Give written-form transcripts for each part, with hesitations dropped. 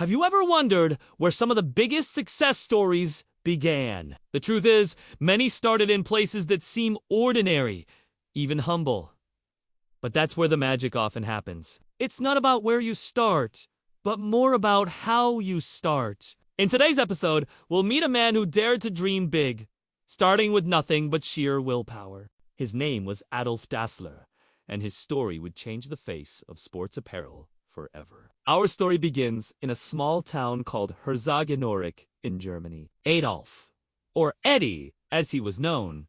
Have you ever wondered where some of the biggest success stories began? The truth is, many started in places that seem ordinary, even humble. But that's where the magic often happens. It's not about where you start, but more about how you start. In today's episode, we'll meet a man who dared to dream big, starting with nothing but sheer willpower. His name was Adolf Dassler, and his story would change the face of sports apparel forever. Our story begins in a small town called Herzogenaurach in Germany. Adolf, or Eddie as he was known,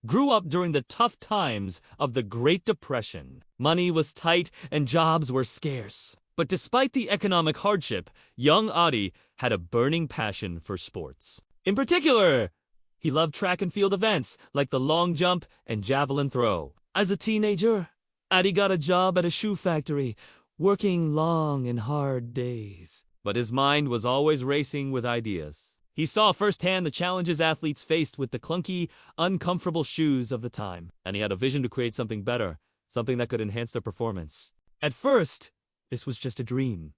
grew up during the tough times of the Great Depression. Money was tight and jobs were scarce. But despite the economic hardship, young Adi had a burning passion for sports. In particular, he loved track and field events like the long jump and javelin throw. As a teenager, Adi got a job at a shoe factory, working long and hard days. But his mind was always racing with ideas. He saw firsthand the challenges athletes faced with the clunky, uncomfortable shoes of the time. And he had a vision to create something better, something that could enhance their performance. At first, this was just a dream,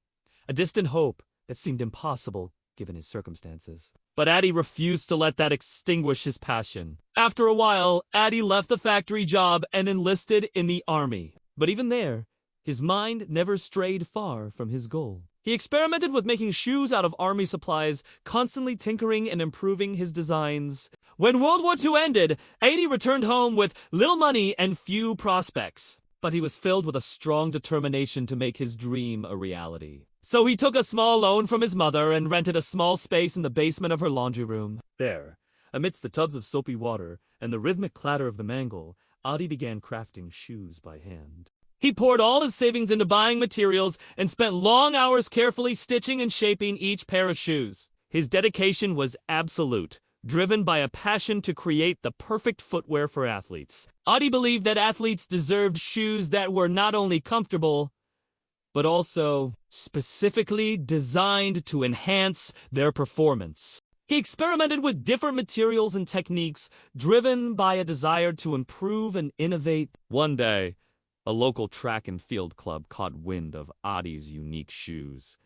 a distant hope that seemed impossible given his circumstances. But Adi refused to let that extinguish his passion. After a while, Adi left the factory job and enlisted in the army. But even there, his mind never strayed far from his goal. He experimented with making shoes out of army supplies, constantly tinkering and improving his designs. When World War II ended, Adi returned home with little money and few prospects. But he was filled with a strong determination to make his dream a reality. So he took a small loan from his mother and rented a small space in the basement of her laundry room. There, amidst the tubs of soapy water and the rhythmic clatter of the mangle, Adi began crafting shoes by hand. He poured all his savings into buying materials and spent long hours carefully stitching and shaping each pair of shoes. His dedication was absolute, driven by a passion to create the perfect footwear for athletes. Adi believed that athletes deserved shoes that were not only comfortable, but also specifically designed to enhance their performance. He experimented with different materials and techniques, driven by a desire to improve and innovate. One day, a local track and field club caught wind of Adi's unique shoes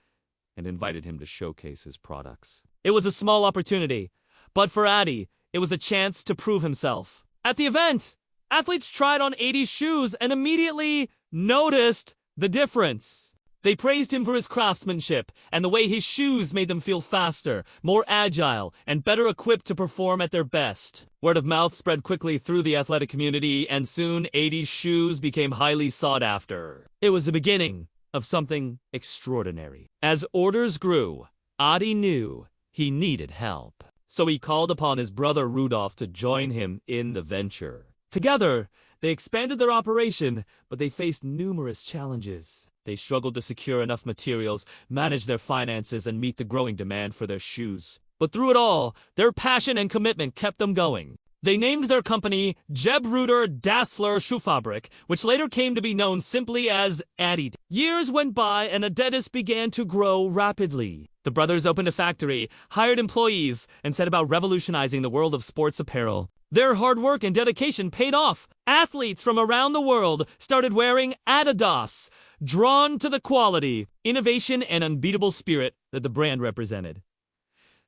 and invited him to showcase his products. It was a small opportunity, but for Adi, it was a chance to prove himself. At the event, athletes tried on Adi's shoes and immediately noticed the difference. They praised him for his craftsmanship and the way his shoes made them feel faster, more agile, and better equipped to perform at their best. Word of mouth spread quickly through the athletic community, and soon Adi's shoes became highly sought after. It was the beginning of something extraordinary. As orders grew, Adi knew he needed help. So he called upon his brother Rudolf to join him in the venture. Together, they expanded their operation, but they faced numerous challenges. They struggled to secure enough materials, manage their finances, and meet the growing demand for their shoes. But through it all, their passion and commitment kept them going. They named their company Gebruder Dassler Schuhfabrik, which later came to be known simply as Adidas. Years went by and Adidas began to grow rapidly. The brothers opened a factory, hired employees, and set about revolutionizing the world of sports apparel. Their hard work and dedication paid off. Athletes from around the world started wearing Adidas, drawn to the quality, innovation, and unbeatable spirit that the brand represented.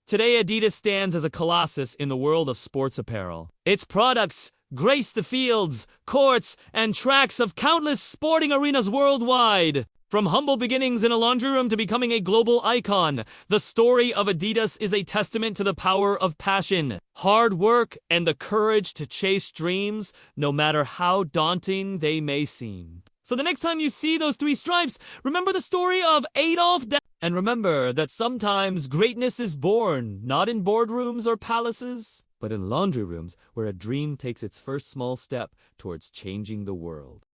Today, Adidas stands as a colossus in the world of sports apparel. Its products grace the fields, courts, and tracks of countless sporting arenas worldwide. From humble beginnings in a laundry room to becoming a global icon, the story of Adidas is a testament to the power of passion, hard work, and the courage to chase dreams, no matter how daunting they may seem. So the next time you see those three stripes, remember the story of Adolf Dassler. And remember that sometimes greatness is born, not in boardrooms or palaces, but in laundry rooms where a dream takes its first small step towards changing the world.